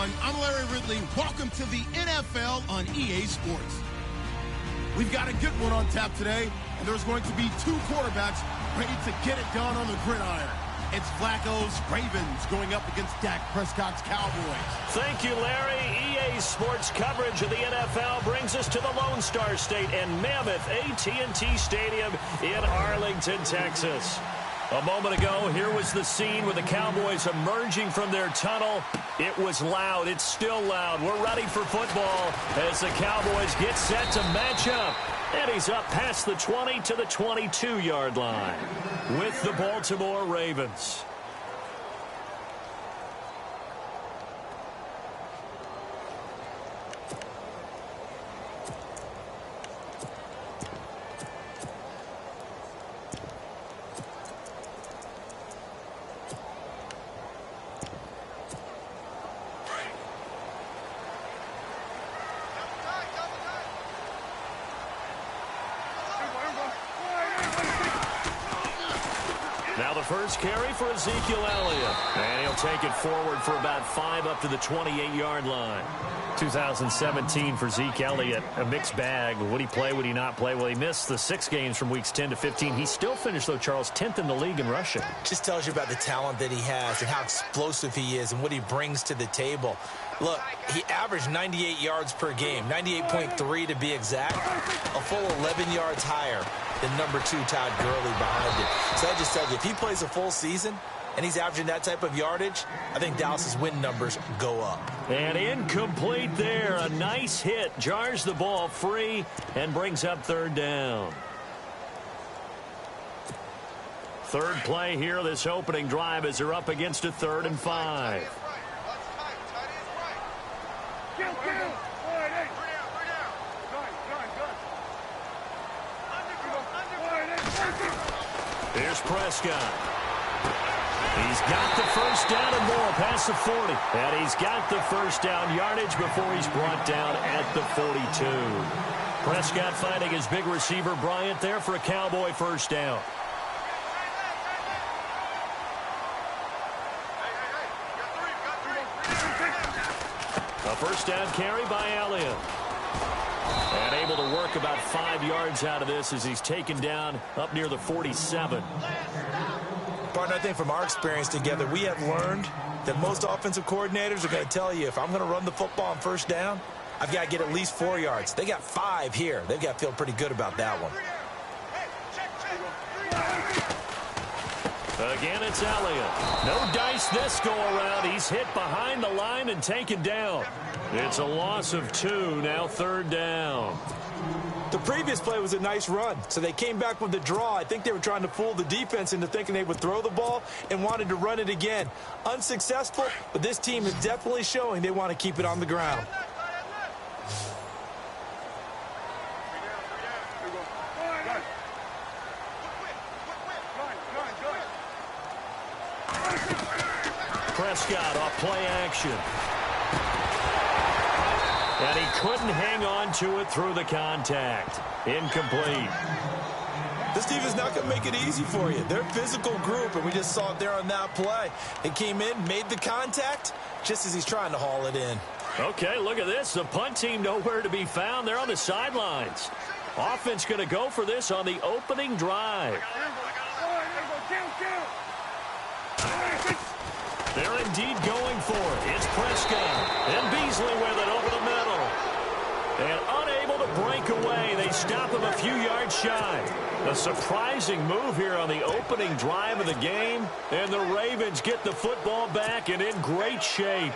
everyone. I'm Larry Ridley. Welcome to the NFL on EA Sports. We've got a good one on tap today, and there's going to be two quarterbacks ready to get it done on the gridiron. It's Flacco's Ravens going up against Dak Prescott's Cowboys. Thank you, Larry. EA Sports coverage of the NFL brings us to the Lone Star State and Mammoth AT&T Stadium in Arlington, Texas. A moment ago, here was the scene with the Cowboys emerging from their tunnel. It was loud. It's still loud. We're ready for football as the Cowboys get set to match up. And he's up past the 20 to the 22-yard line with the Baltimore Ravens. Now the first carry for Ezekiel Elliott. And he'll take it forward for about 5 up to the 28-yard line. 2017 for Zeke Elliott, a mixed bag. Would he play, would he not play? Well, he missed the 6 games from weeks 10 to 15. He still finished, though, Charles, 10th in the league in rushing. Just tells you about the talent that he has and how explosive he is and what he brings to the table. Look, he averaged 98 yards per game, 98.3 to be exact, a full 11 yards higher than number 2 Todd Gurley behind him. So that just tells you, if he plays a full season and he's averaging that type of yardage, I think Dallas's win numbers go up. And incomplete there. A nice hit. Jars the ball free and brings up 3rd down. Third play here, this opening drive, as they're up against a 3rd and 5. Here's Prescott. He's got the first down and more past the 40. And he's got the first down yardage before he's brought down at the 42. Prescott finding his big receiver Bryant there for a Cowboy first down. A first down carry by Elliott. And able to work about 5 yards out of this as he's taken down up near the 47. Partner, I think from our experience together, we have learned that most offensive coordinators are going to tell you, if I'm going to run the football on first down, I've got to get at least 4 yards. They got 5 here. They've got to feel pretty good about that one. Again, it's Elliott. No dice this go-around. He's hit behind the line and taken down. It's a loss of 2, now 3rd down. The previous play was a nice run, so they came back with the draw. I think they were trying to fool the defense into thinking they would throw the ball and wanted to run it again. Unsuccessful, but this team is definitely showing they want to keep it on the ground. Prescott off play action. And he couldn't hang on to it through the contact. Incomplete. This team is not going to make it easy for you. They're a physical group, and we just saw it there on that play. They came in, made the contact, just as he's trying to haul it in. Okay, look at this. The punt team nowhere to be found. They're on the sidelines. Offense going to go for this on the opening drive. They're indeed going for it. It's Prescott. And Beasley with it over the middle. And unable to break away. They stop him a few yards shy. A surprising move here on the opening drive of the game. And the Ravens get the football back and in great shape.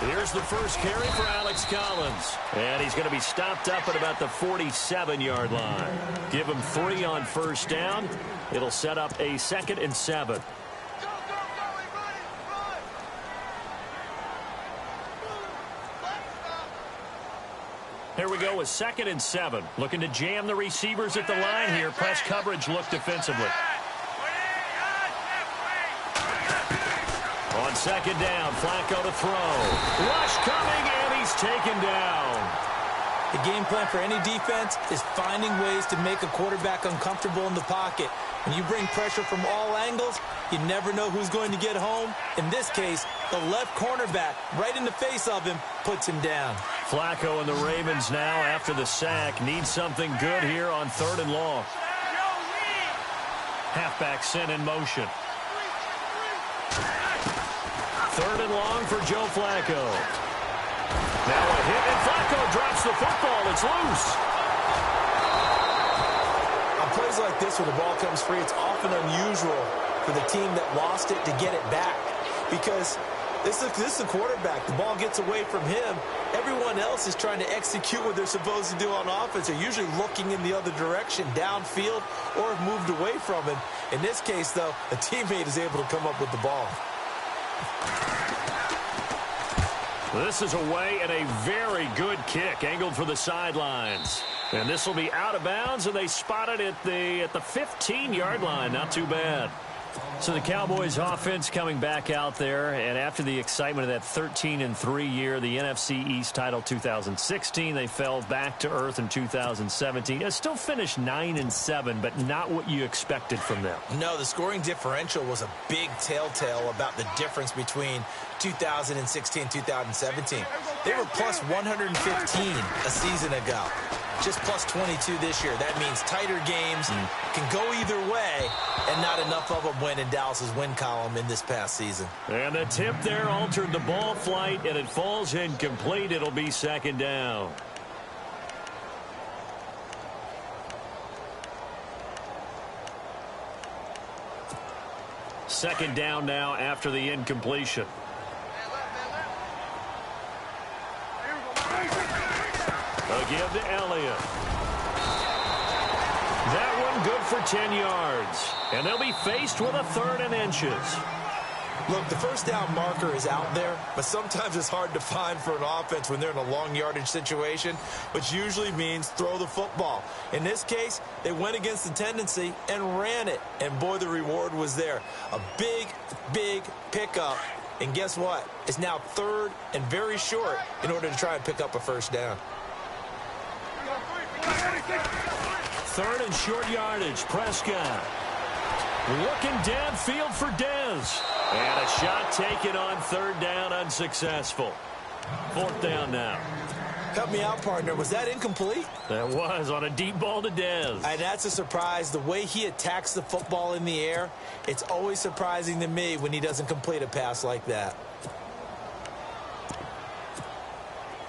Here's the first carry for Alex Collins. And he's going to be stopped up at about the 47-yard line. Give him 3 on first down. It'll set up a 2nd and 7. Here we go with 2nd and 7. Looking to jam the receivers at the line here. Press coverage look defensively. On 2nd down, Flacco to throw. Rush coming, and he's taken down. The game plan for any defense is finding ways to make a quarterback uncomfortable in the pocket. When you bring pressure from all angles, you never know who's going to get home. In this case, the left cornerback, right in the face of him, puts him down. Flacco and the Ravens now, after the sack, need something good here on 3rd and long. Halfback sent in motion. 3rd and long for Joe Flacco. Now a hit, and Flacco drops the football. It's loose. On plays like this where the ball comes free, it's often unusual for the team that lost it to get it back. Because this is a quarterback. The ball gets away from him. Everyone else is trying to execute what they're supposed to do on offense. They're usually looking in the other direction, downfield, or have moved away from it. In this case, though, a teammate is able to come up with the ball. This is away and a very good kick angled for the sidelines. And this will be out of bounds, and they spot it at the 15-yard line. Not too bad. So the Cowboys offense coming back out there, and after the excitement of that 13-3 year, the NFC East title 2016, they fell back to earth in 2017. It still finished 9-7, but not what you expected from them. No, the scoring differential was a big telltale about the difference between 2016 and 2017. They were plus 115 a season ago. Just plus 22 this year. That means tighter games can go either way, and not enough of them went in Dallas's win column in this past season. And the tip there altered the ball flight, and it falls incomplete. It'll be 2nd down. Second down now after the incompletion. A give to Elliott. That one good for 10 yards. And they'll be faced with a 3rd and inches. Look, the first down marker is out there, but sometimes it's hard to find for an offense when they're in a long yardage situation, which usually means throw the football. In this case, they went against the tendency and ran it. And boy, the reward was there. A big, big pickup. And guess what? It's now 3rd and very short in order to try and pick up a first down. 3rd and short yardage. Prescott looking downfield for Dez. And a shot taken on 3rd down, unsuccessful. 4th down now. Help me out, partner. Was that incomplete? That was on a deep ball to Dez. And that's a surprise. The way he attacks the football in the air, it's always surprising to me when he doesn't complete a pass like that.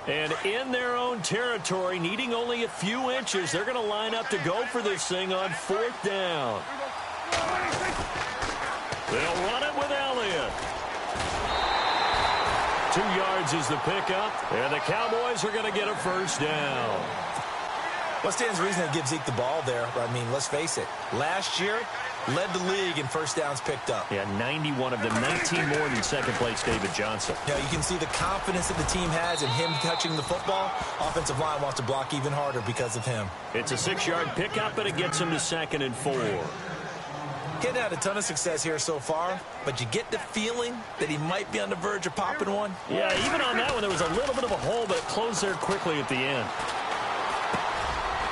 And in their own territory, needing only a few inches, they're going to line up to go for this thing on 4th down. They'll run it with Elliott. 2 yards is the pickup, and the Cowboys are going to get a first down. What stands to reason to give Zeke the ball there? I mean, let's face it. Last year, led the league in first downs picked up. Yeah, 91 of them, 19 more than second place David Johnson. Now, you can see the confidence that the team has in him touching the football. Offensive line wants to block even harder because of him. It's a 6-yard pickup, and it gets him to 2nd and 4. Getting had a ton of success here so far, but you get the feeling that he might be on the verge of popping one. Yeah, even on that one, there was a little bit of a hole, but it closed there quickly at the end.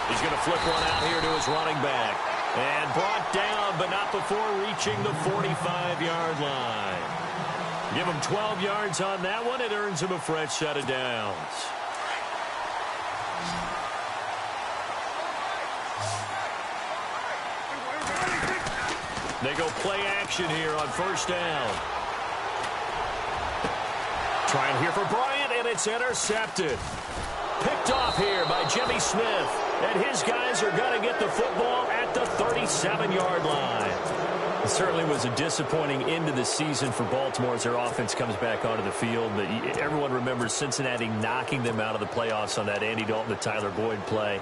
He's going to flip one out here to his running back. And brought down, but not before reaching the 45-yard line. Give him 12 yards on that one. It earns him a fresh set of downs. They go play action here on 1st down. Trying here for Bryant, and it's intercepted. Picked off here by Jimmy Smith. And his guys are going to get the football at the 37-yard line. It certainly was a disappointing end of the season for Baltimore as their offense comes back onto the field. But everyone remembers Cincinnati knocking them out of the playoffs on that Andy Dalton to Tyler Boyd play.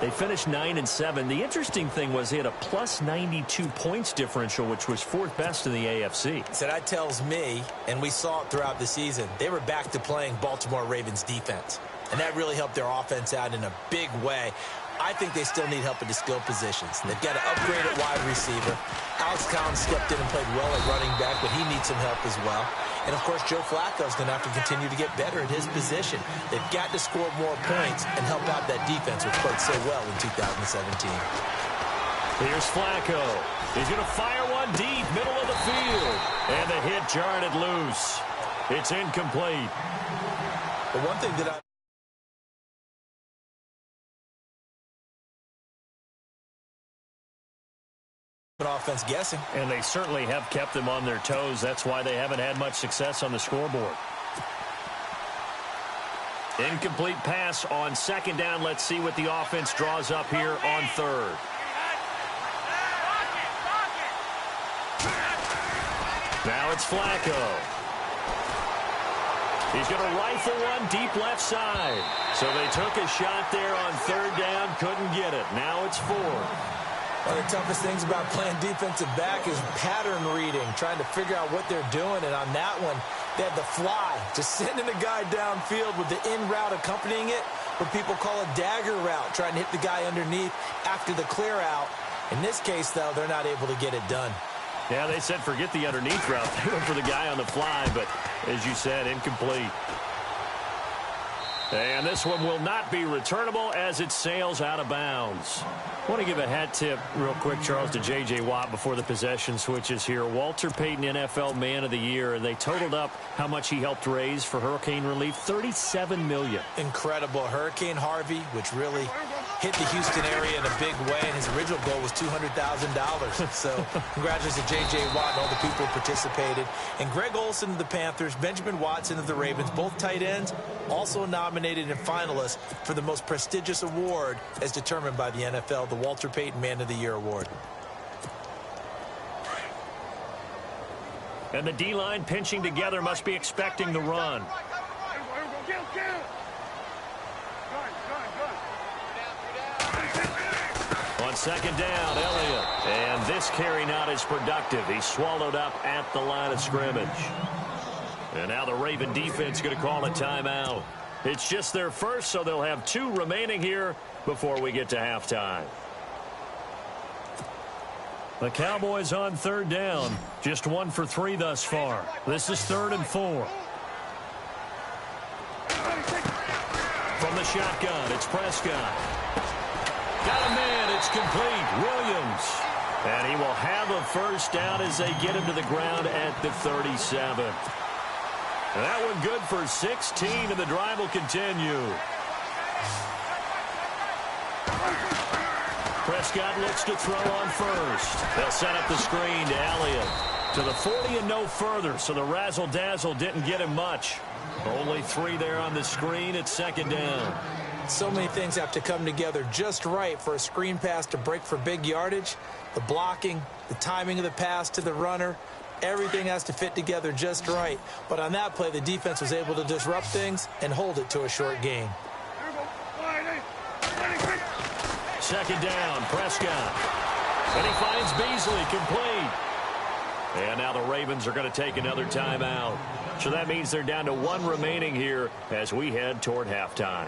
They finished 9-7. The interesting thing was they had a plus 92 points differential, which was 4th best in the AFC. So that tells me, and we saw it throughout the season, they were back to playing Baltimore Ravens defense. and that really helped their offense out in a big way. I think they still need help at the skill positions. They've got to upgrade at wide receiver. Alex Collins stepped in and played well at running back, but he needs some help as well. And, of course, Joe Flacco is going to have to continue to get better at his position. They've got to score more points and help out that defense, which played so well in 2017. Here's Flacco. He's going to fire one deep, middle of the field. And the hit jarred it loose. It's incomplete. But one thing that offense guessing. And they certainly have kept them on their toes. That's why they haven't had much success on the scoreboard. Incomplete pass on second down. Let's see what the offense draws up here on third. Now it's Flacco. He's going to rifle one deep left side. So they took a shot there on third down, couldn't get it. Now it's fourth. One of the toughest things about playing defensive back is pattern reading, trying to figure out what they're doing. And on that one, they had the fly, just sending a guy downfield with the in route accompanying it, what people call a dagger route, trying to hit the guy underneath after the clear out. In this case, though, they're not able to get it done. Yeah, they said forget the underneath route. They went for the guy on the fly, but as you said, incomplete. And this one will not be returnable as it sails out of bounds. I want to give a hat tip real quick, Charles, to J.J. Watt before the possession switches here. Walter Payton, NFL Man of the Year, and they totaled up how much he helped raise for hurricane relief, $37 million. Incredible. Hurricane Harvey, which really hit the Houston area in a big way, and his original goal was $200,000. So congratulations to J.J. Watt and all the people who participated. And Greg Olsen of the Panthers, Benjamin Watson of the Ravens, both tight ends, also nominated and finalists for the most prestigious award as determined by the NFL, the Walter Payton Man of the Year Award. And the D-line pinching together must be expecting the run. On second down, Elliott. And this carry not as productive. He's swallowed up at the line of scrimmage. And now the Raven defense going to call a timeout. It's just their first, so they'll have 2 remaining here before we get to halftime. The Cowboys on third down. Just 1 for 3 thus far. This is 3rd and 4. From the shotgun, it's Prescott. Got a man, it's complete. Williams. And he will have a first down as they get him to the ground at the 37. And that one good for 16, and the drive will continue. Prescott looks to throw on first. They'll set up the screen to Elliott. To the 40 and no further, so the razzle-dazzle didn't get him much. Only 3 there on the screen at second down. So many things have to come together just right for a screen pass to break for big yardage. The blocking, the timing of the pass to the runner, everything has to fit together just right. But on that play, the defense was able to disrupt things and hold it to a short gain. Second down, Prescott. And he finds Beasley complete. And now the Ravens are going to take another timeout. So that means they're down to 1 remaining here as we head toward halftime.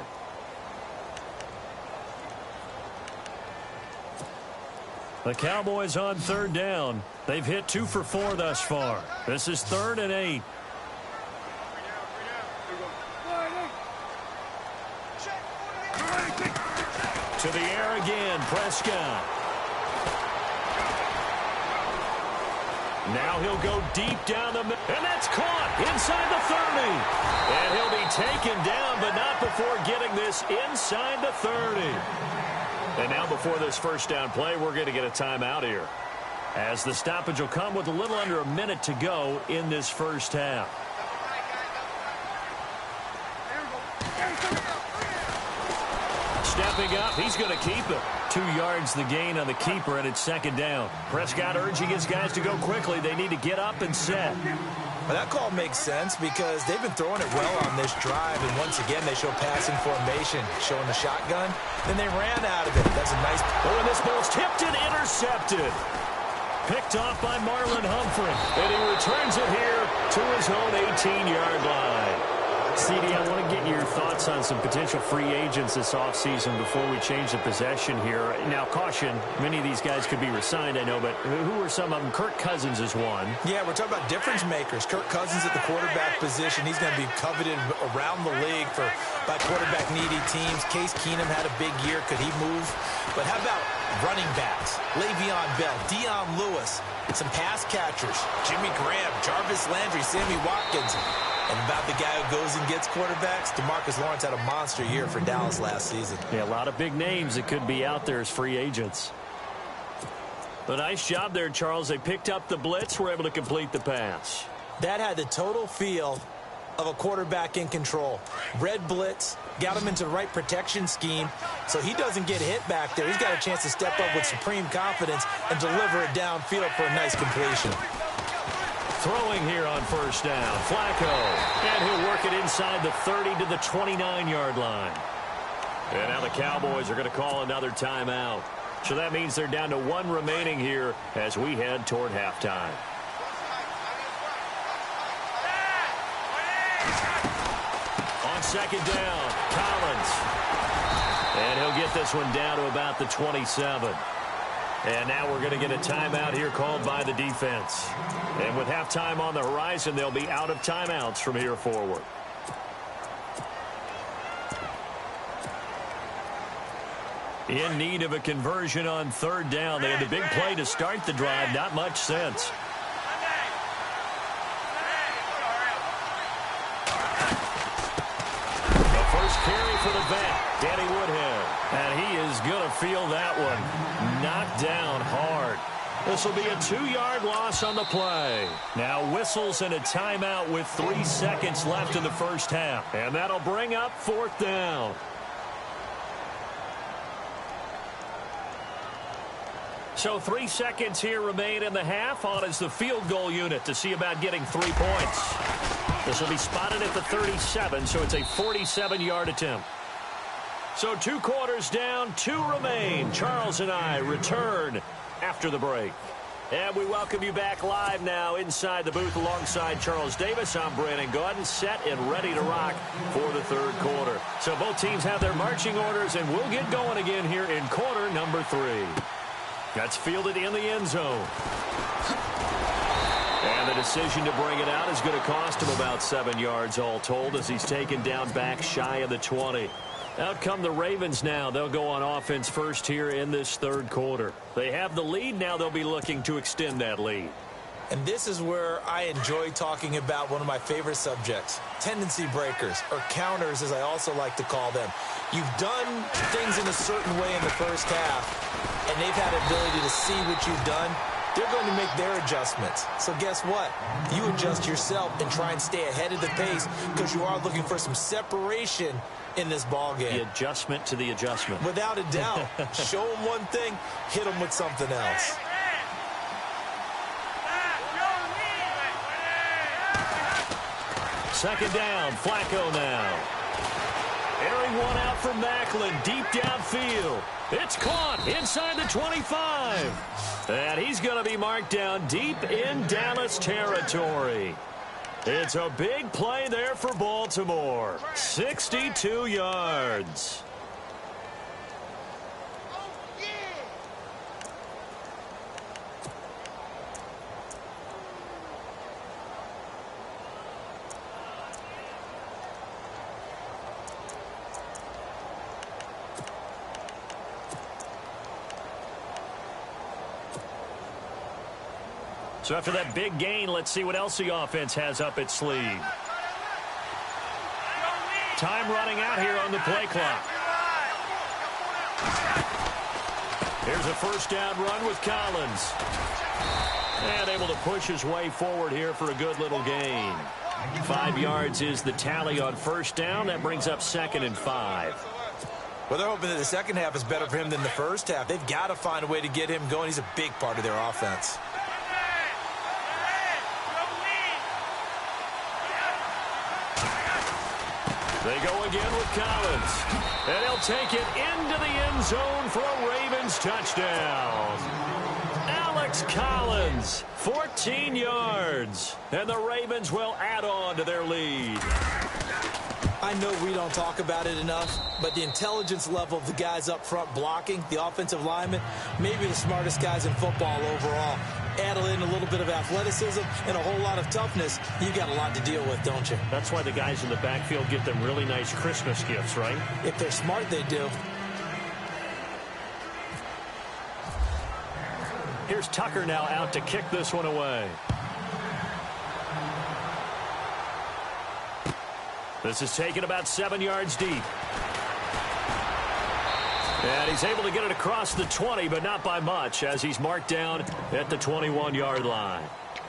The Cowboys on third down. They've hit 2 for 4 thus far. This is 3rd and 8. To the air again, Prescott. Now he'll go deep down the middle, and that's caught inside the 30. And he'll be taken down, but not before getting this inside the 30. And now before this first down play, we're going to get a timeout here, as the stoppage will come with a little under a minute to go in this first half. Stepping up, he's going to keep it. 2 yards the gain on the keeper, and it's second down. Prescott urging his guys to go quickly. They need to get up and set. Well, that call makes sense because they've been throwing it well on this drive, and once again they show passing formation, showing the shotgun. Then they ran out of it. That's a nice. Oh, and this ball's tipped and intercepted. Picked off by Marlon Humphrey, and he returns it here to his own 18-yard line. CD, I want to get your thoughts on some potential free agents this offseason before we change the possession here. Now, caution, many of these guys could be re-signed, I know, but who are some of them? Kirk Cousins is one. Yeah, we're talking about difference makers. Kirk Cousins at the quarterback position. He's going to be coveted around the league by quarterback-needy teams. Case Keenum had a big year. Could he move? But how about running backs? Le'Veon Bell, Dion Lewis, some pass catchers. Jimmy Graham, Jarvis Landry, Sammy Watkins. And about the guy who goes and gets quarterbacks, DeMarcus Lawrence had a monster year for Dallas last season. Yeah, a lot of big names that could be out there as free agents. A nice job there, Charles. They picked up the blitz, were able to complete the pass. That had the total feel of a quarterback in control. Red blitz, got him into the right protection scheme, so he doesn't get hit back there. He's got a chance to step up with supreme confidence and deliver it downfield for a nice completion. Throwing here on first down, Flacco. And he'll work it inside the 30 to the 29-yard line. And now the Cowboys are going to call another timeout. So that means they're down to one remaining here as we head toward halftime. On second down, Collins. And he'll get this one down to about the 27. And now we're going to get a timeout here called by the defense. And with halftime on the horizon, they'll be out of timeouts from here forward. In need of a conversion on third down. They had the big play to start the drive. Not much sense. The first carry for the vet, Danny Woodhead. And he is going to feel that one. Knocked down hard. This will be a 2-yard loss on the play. Now whistles and a timeout with 3 seconds left in the first half. And that'll bring up fourth down. So 3 seconds here remain in the half. On is the field goal unit to see about getting 3 points. This will be spotted at the 37, so it's a 47-yard attempt. So 2 quarters down, 2 remain. Charles and I return after the break. And we welcome you back live now inside the booth alongside Charles Davis. I'm Brandon Gaudin, set and ready to rock for the third quarter. So both teams have their marching orders, and we'll get going again here in quarter number 3. That's fielded in the end zone. And the decision to bring it out is going to cost him about 7 yards all told as he's taken down back shy of the 20. Out come the Ravens now. They'll go on offense first here in this third quarter. They have the lead. Now they'll be looking to extend that lead. And this is where I enjoy talking about one of my favorite subjects, tendency breakers, or counters as I also like to call them. You've done things in a certain way in the first half, and they've had the ability to see what you've done. They're going to make their adjustments. So guess what? You adjust yourself and try and stay ahead of the pace because you are looking for some separation in this ball game. The adjustment to the adjustment. Without a doubt. Show them one thing, hit them with something else. Second down, Flacco now. Airing one out for Macklin, deep downfield. It's caught inside the 25. And he's going to be marked down deep in Dallas territory. It's a big play there for Baltimore. 62 yards. So after that big gain, let's see what else the offense has up its sleeve. Time running out here on the play clock. Here's a first down run with Collins. And able to push his way forward here for a good little gain. 5 yards is the tally on first down. That brings up 2nd and 5. Well, they're hoping that the second half is better for him than the first half. They've got to find a way to get him going. He's a big part of their offense. They go again with Collins. And he'll take it into the end zone for a Ravens touchdown. Alex Collins, 14 yards. And the Ravens will add on to their lead. I know we don't talk about it enough, but the intelligence level of the guys up front blocking, the offensive linemen, maybe the smartest guys in football overall. Add in a little bit of athleticism and a whole lot of toughness, you got a lot to deal with, don't you? That's why the guys in the backfield get them really nice Christmas gifts, right? If they're smart, they do. Here's Tucker now out to kick this one away. This is taken about 7 yards deep. And he's able to get it across the 20, but not by much, as he's marked down at the 21-yard line.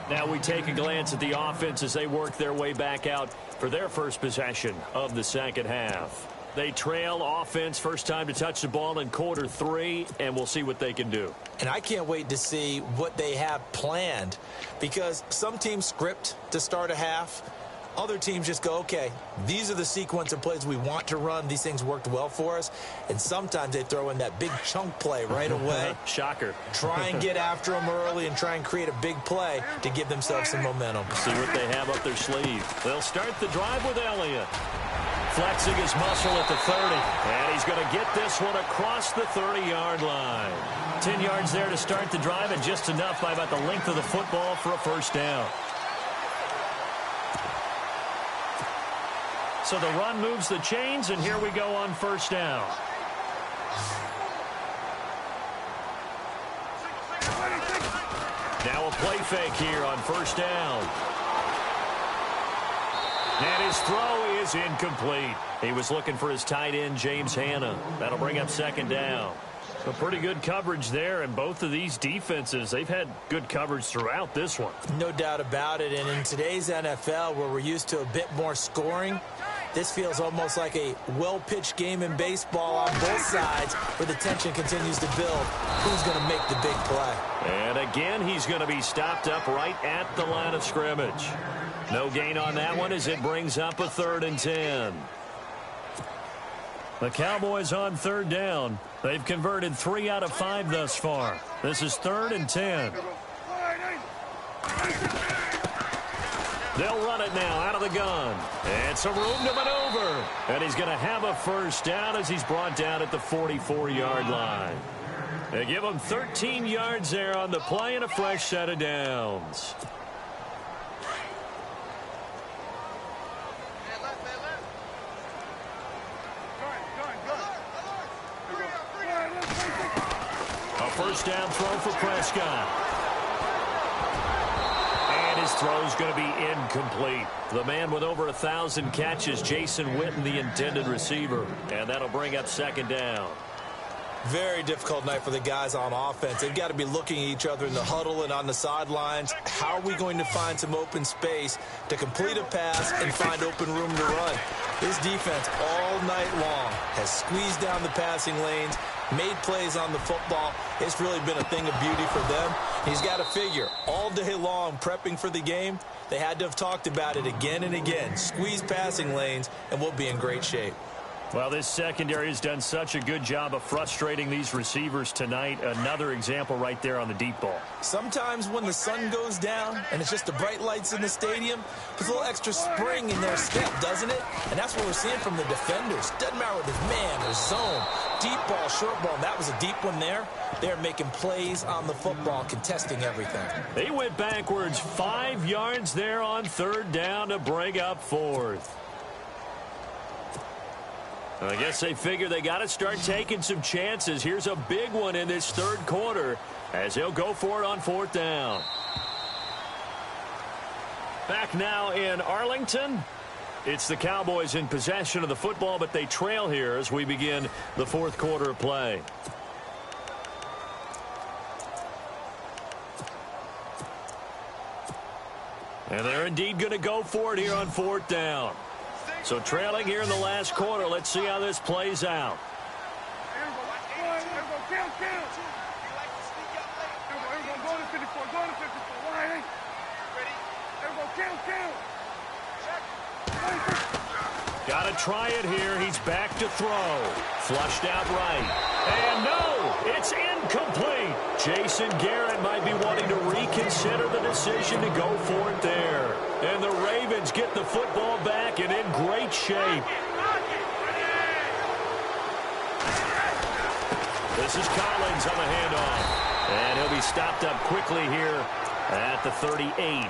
Now we take a glance at the offense as they work their way back out for their first possession of the second half. They trail offense, first time to touch the ball in quarter 3, and we'll see what they can do. And I can't wait to see what they have planned, because some teams script to start a half. Other teams just go, okay, these are the sequence of plays we want to run. These things worked well for us. And sometimes they throw in that big chunk play right away. Shocker. Try and get after them early and try and create a big play to give themselves some momentum. See what they have up their sleeve. They'll start the drive with Elliott. Flexing his muscle at the 30. And he's going to get this one across the 30-yard line. 10 yards there to start the drive, and just enough by about the length of the football for a first down. So the run moves the chains, and here we go on first down. Now a play fake here on first down. And his throw is incomplete. He was looking for his tight end, James Hanna. That'll bring up second down. So pretty good coverage there, and both of these defenses, they've had good coverage throughout this one. No doubt about it, and in today's NFL, where we're used to a bit more scoring, this feels almost like a well-pitched game in baseball on both sides, where the tension continues to build. Who's going to make the big play? And again, he's going to be stopped up right at the line of scrimmage. No gain on that one as it brings up a 3rd and 10. The Cowboys on third down. They've converted 3 out of 5 thus far. This is 3rd and 10. They'll run it now out of the gun. And some room to maneuver. And he's going to have a first down as he's brought down at the 44-yard line. They give him 13 yards there on the play and a fresh set of downs. A first down throw for Prescott. And his throw's going to be incomplete. The man with over 1,000 catches, Jason Witten, the intended receiver. And that'll bring up second down. Very difficult night for the guys on offense. They've got to be looking at each other in the huddle and on the sidelines. How are we going to find some open space to complete a pass and find open room to run? This defense all night long has squeezed down the passing lanes, made plays on the football. It's really been a thing of beauty for them. He's got to figure all day long prepping for the game. They had to have talked about it again and again. Squeeze passing lanes, and we'll be in great shape. Well, this secondary has done such a good job of frustrating these receivers tonight. Another example right there on the deep ball. Sometimes when the sun goes down and it's just the bright lights in the stadium, there's a little extra spring in their step, doesn't it? And that's what we're seeing from the defenders. Doesn't matter whether it's man or zone, deep ball, short ball. And that was a deep one there. They're making plays on the football, contesting everything. They went backwards 5 yards there on third down to bring up fourth. I guess they figure they got to start taking some chances. Here's a big one in this third quarter as he'll go for it on fourth down. Back now in Arlington. It's the Cowboys in possession of the football, but they trail here as we begin the fourth quarter of play. And they're indeed going to go for it here on fourth down. So trailing here in the last quarter. Let's see how this plays out. Got to try it here. He's back to throw. Flushed out right. And no, it's incomplete. Jason Garrett might be wanting to reconsider the decision to go for it there. And the Ravens get the football back and in great shape. This is Collins on the handoff. And he'll be stopped up quickly here at the 38.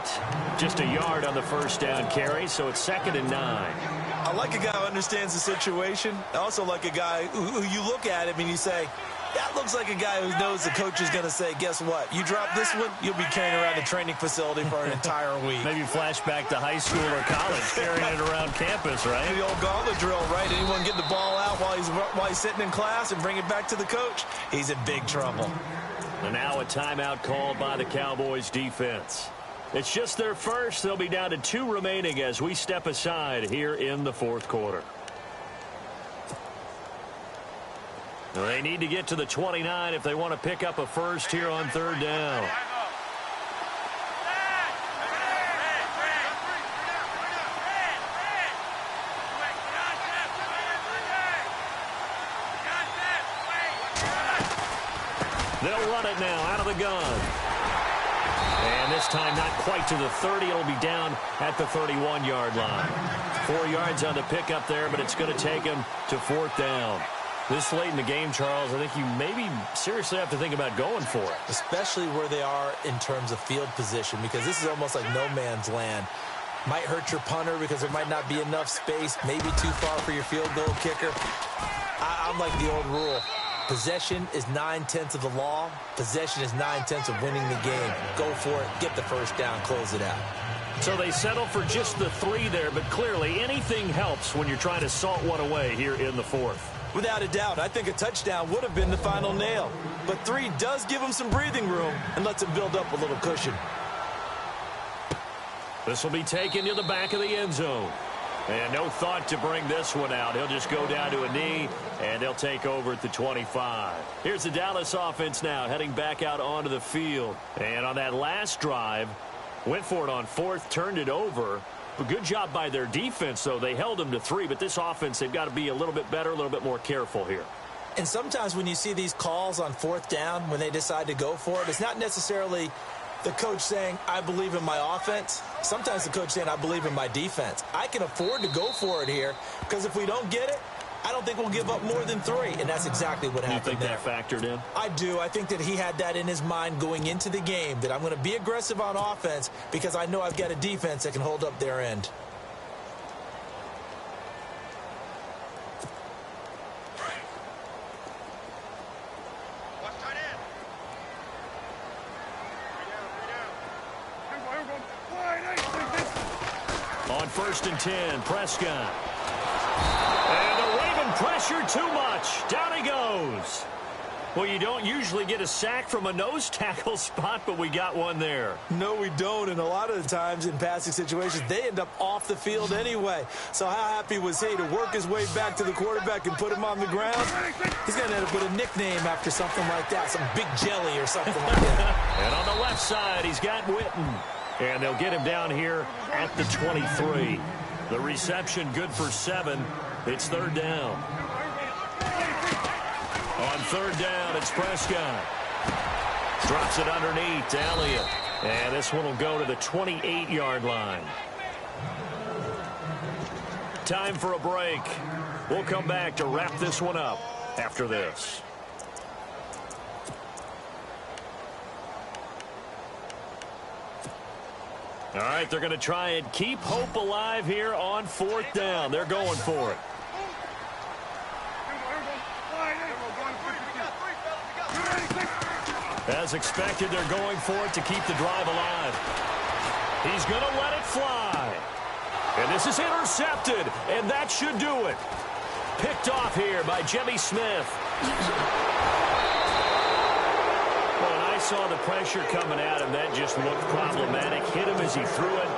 Just a yard on the first down carry, so it's 2nd and 9. I like a guy who understands the situation. I also like a guy who you look at him and you say, that looks like a guy who knows the coach is going to say, guess what? You drop this one, you'll be carrying around the training facility for an entire week. Maybe flashback to high school or college, carrying it around campus, right? The old gauntlet drill, right? Anyone get the ball out while he's sitting in class and bring it back to the coach? He's in big trouble. And now a timeout called by the Cowboys defense. It's just their first. They'll be down to 2 remaining as we step aside here in the 4th quarter. They need to get to the 29 if they want to pick up a first here on 3rd down. They'll run it now out of the gun. And this time not quite to the 30. It'll be down at the 31-yard line. 4 yards on the pickup there, but it's going to take him to 4th down. This late in the game, Charles, I think you maybe seriously have to think about going for it. Especially where they are in terms of field position, because this is almost like no man's land. Might hurt your punter because there might not be enough space, maybe too far for your field goal kicker. I'm like the old rule. Possession is 9/10 of the law. Possession is 9/10 of winning the game. Go for it. Get the first down. Close it out. So they settle for just the 3 there, but clearly anything helps when you're trying to salt one away here in the 4th. Without a doubt, I think a touchdown would have been the final nail. But 3 does give him some breathing room and lets him build up a little cushion. This will be taken to the back of the end zone. And no thought to bring this one out. He'll just go down to a knee, and they'll take over at the 25. Here's the Dallas offense now, heading back out onto the field. And on that last drive, went for it on 4th, turned it over. A good job by their defense, though. They held them to 3, but this offense, they've got to be a little bit better, a little bit more careful here. And sometimes when you see these calls on 4th down, when they decide to go for it, it's not necessarily the coach saying, I believe in my offense. Sometimes the coach saying, I believe in my defense. I can afford to go for it here because if we don't get it, I don't think we'll give up more than 3. And that's exactly what happened there. You think that factored in? I do. I think that he had that in his mind going into the game, that I'm going to be aggressive on offense because I know I've got a defense that can hold up their end. On 1st and 10, Prescott. And the Raven pressure too much. Down he goes. Well, you don't usually get a sack from a nose tackle spot, but we got one there. No, we don't, and a lot of the times in passing situations, they end up off the field anyway. So how happy was he to work his way back to the quarterback and put him on the ground? He's going to end up with a nickname after something like that, some Big Jelly or something like that. And on the left side, he's got Witten. And they'll get him down here at the 23. The reception good for 7. It's 3rd down. On 3rd down, it's Prescott. Drops it underneath to Elliott. And this one will go to the 28-yard line. Time for a break. We'll come back to wrap this one up after this. All right, they're going to try and keep hope alive here on 4th down. They're going for it. As expected, they're going for it to keep the drive alive. He's going to let it fly. And this is intercepted, and that should do it. Picked off here by Jimmy Smith. Saw the pressure coming at him. That just looked problematic. Hit him as he threw it,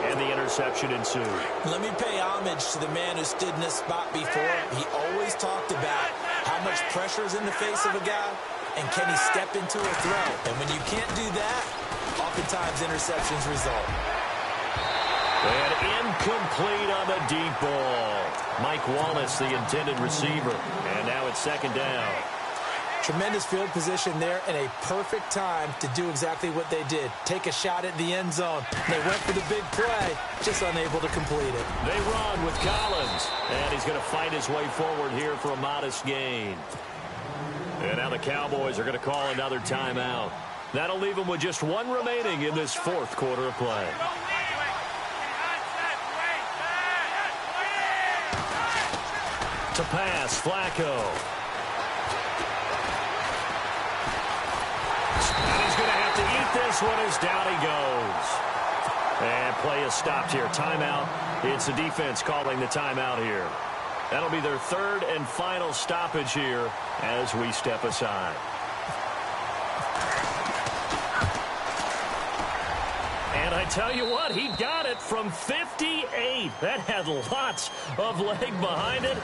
and the interception ensued. Let me pay homage to the man who stood in this spot before. He always talked about how much pressure is in the face of a guy, and can he step into a throw. And when you can't do that, oftentimes interceptions result. And incomplete on the deep ball. Mike Wallace, the intended receiver. And now it's 2nd down. Tremendous field position there and a perfect time to do exactly what they did. Take a shot at the end zone. They went for the big play, just unable to complete it. They run with Collins, and he's going to fight his way forward here for a modest gain. And now the Cowboys are going to call another timeout. That'll leave them with just one remaining in this fourth quarter of play. To pass, Flacco. And he's going to have to eat this one as down he goes. And play is stopped here. Timeout. It's the defense calling the timeout here. That'll be their third and final stoppage here as we step aside. And I tell you what, he got it from 58. That had lots of leg behind it.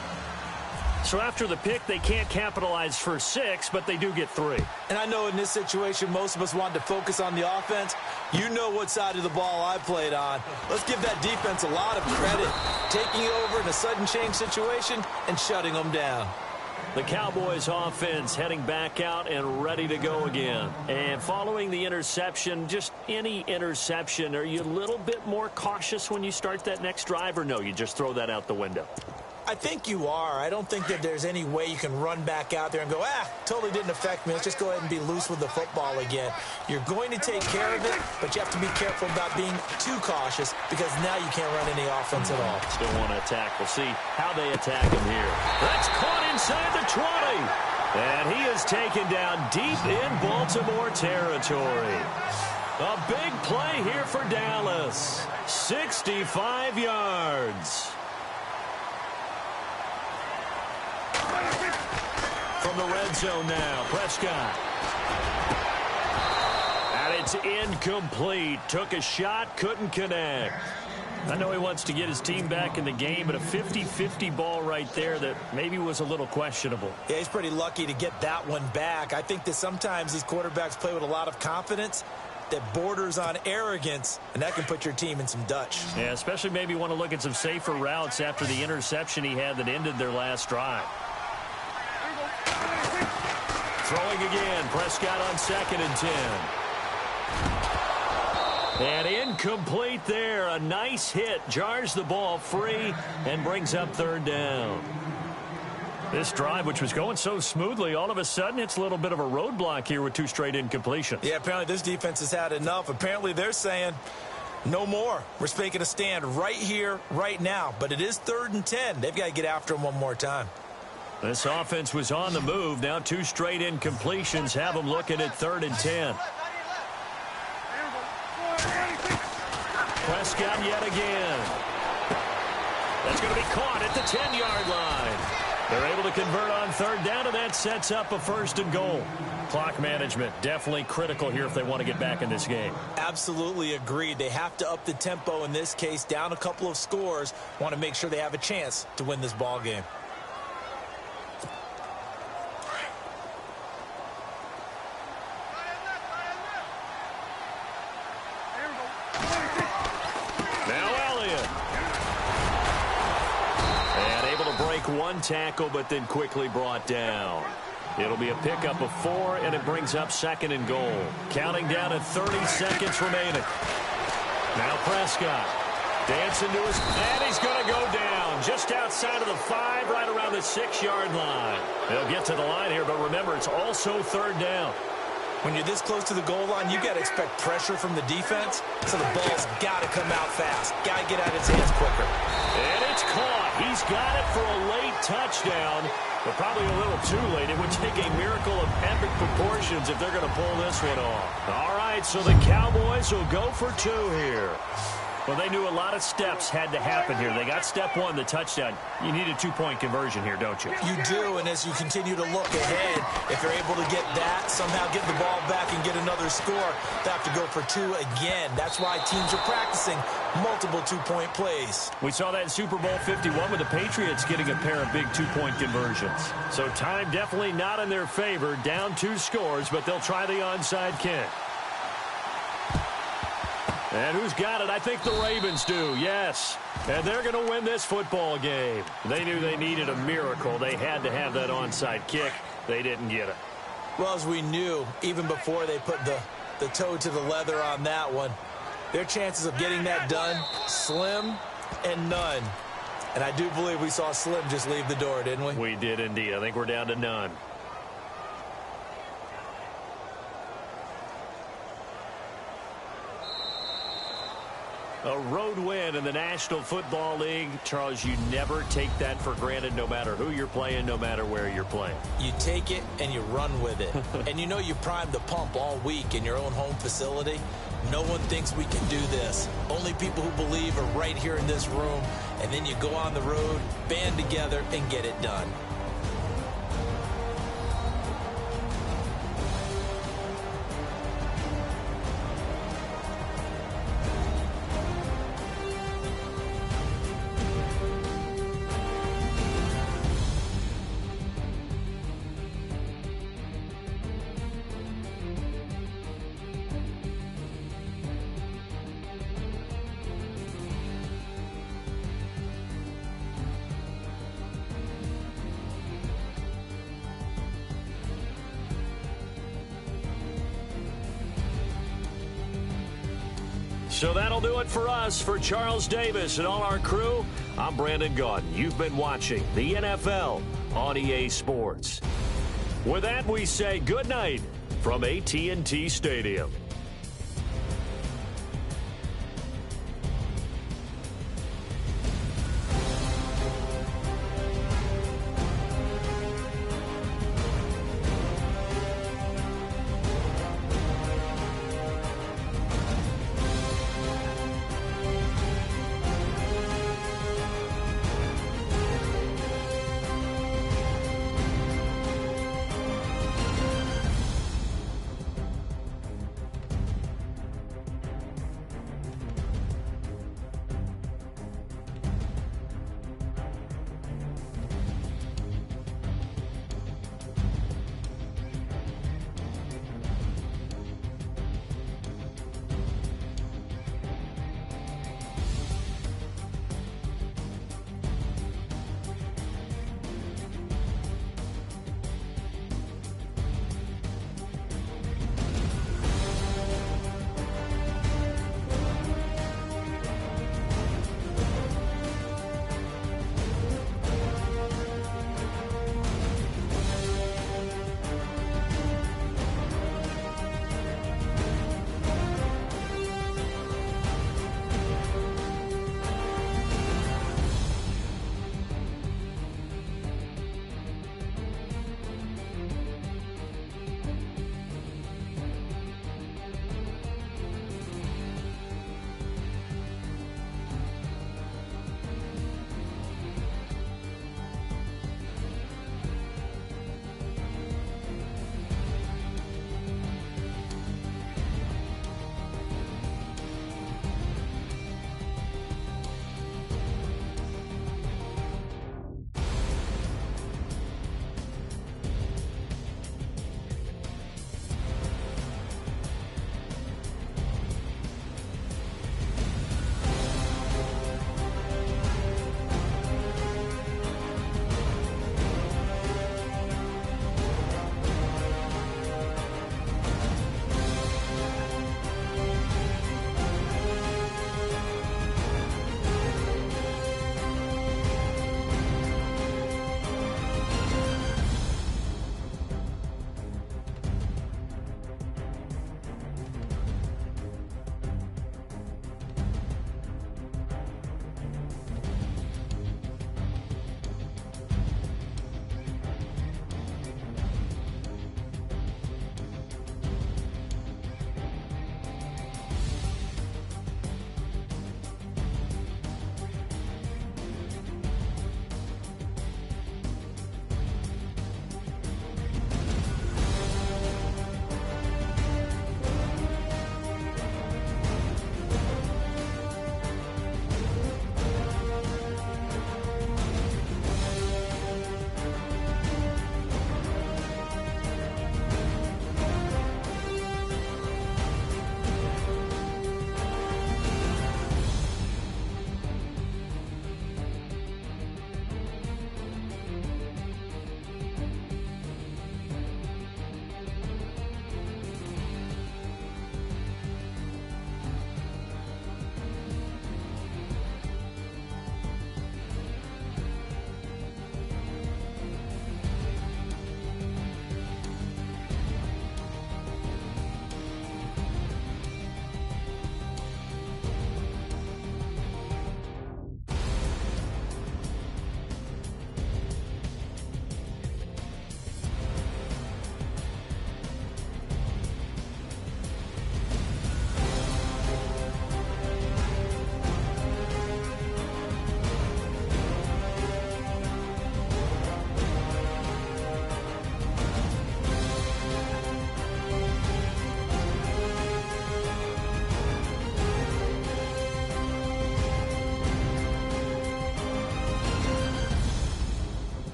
So after the pick, they can't capitalize for 6, but they do get 3. And I know in this situation, most of us wanted to focus on the offense. You know what side of the ball I played on. Let's give that defense a lot of credit. Taking over in a sudden change situation and shutting them down. The Cowboys offense heading back out and ready to go again. And following the interception, just any interception, are you a little bit more cautious when you start that next drive, or no, you just throw that out the window? I think you are. I don't think that there's any way you can run back out there and go, totally didn't affect me. Let's just go ahead and be loose with the football again. You're going to take care of it, but you have to be careful about being too cautious because now you can't run any offense at all. Still want to attack. We'll see how they attack him here. That's caught inside the 20. And he is taken down deep in Baltimore territory. A big play here for Dallas. 65 yards. From the red zone now, Prescott. And it's incomplete. Took a shot, couldn't connect. I know he wants to get his team back in the game, but a 50-50 ball right there that maybe was a little questionable. Yeah, he's pretty lucky to get that one back. I think that sometimes these quarterbacks play with a lot of confidence that borders on arrogance, and that can put your team in some Dutch. Yeah, especially maybe want to look at some safer routes after the interception he had that ended their last drive. Throwing again, Prescott on 2nd and 10. And incomplete there. A nice hit. Jars the ball free and brings up 3rd down. This drive, which was going so smoothly, all of a sudden it's a little bit of a roadblock here with 2 straight incompletions. Yeah, apparently this defense has had enough. Apparently they're saying no more. We're making a stand right here, right now. But it is 3rd and 10. They've got to get after him one more time. This offense was on the move. Now 2 straight incompletions have them looking at 3rd and 10. Prescott yet again. That's going to be caught at the 10-yard line. They're able to convert on 3rd down, and that sets up a 1st and goal. Clock management definitely critical here if they want to get back in this game. Absolutely agreed. They have to up the tempo in this case, down a couple of scores. Want to make sure they have a chance to win this ball game. One tackle, but then quickly brought down. It'll be a pickup of 4, and it brings up 2nd and goal. Counting down at 30 seconds remaining. Now Prescott dancing to his, and he's going to go down just outside of the 5, right around the 6-yard line. They'll get to the line here, but remember, it's also 3rd down. When you're this close to the goal line, you got to expect pressure from the defense, so the ball's got to come out fast. Got to get out of his hands quicker. And it's caught. He's got it for a late touchdown, but probably a little too late. It would take a miracle of epic proportions if they're going to pull this one off. All right, so the Cowboys will go for 2 here. Well, they knew a lot of steps had to happen here. They got step 1, the touchdown. You need a 2-point conversion here, don't you? You do, and as you continue to look ahead, if you're able to get that, somehow get the ball back and get another score, they have to go for 2 again. That's why teams are practicing multiple 2-point plays. We saw that in Super Bowl 51 with the Patriots getting a pair of big 2-point conversions. So time definitely not in their favor. Down 2 scores, but they'll try the onside kick. And who's got it? I think the Ravens do, yes. And they're going to win this football game. They knew they needed a miracle. They had to have that onside kick. They didn't get it. Well, as we knew, even before they put the toe to the leather on that one, their chances of getting that done, slim and none. And I do believe we saw Slim just leave the door, didn't we? We did indeed. I think we're down to none. A road win in the National Football League. Charles, you never take that for granted, no matter who you're playing, no matter where you're playing. You take it and you run with it. And you know you primed the pump all week in your own home facility. No one thinks we can do this. Only people who believe are right here in this room. And then you go on the road, band together, and get it done. So that'll do it for us. For Charles Davis and all our crew, I'm Brandon Gaudin. You've been watching the NFL on EA Sports. With that, we say good night from AT&T Stadium.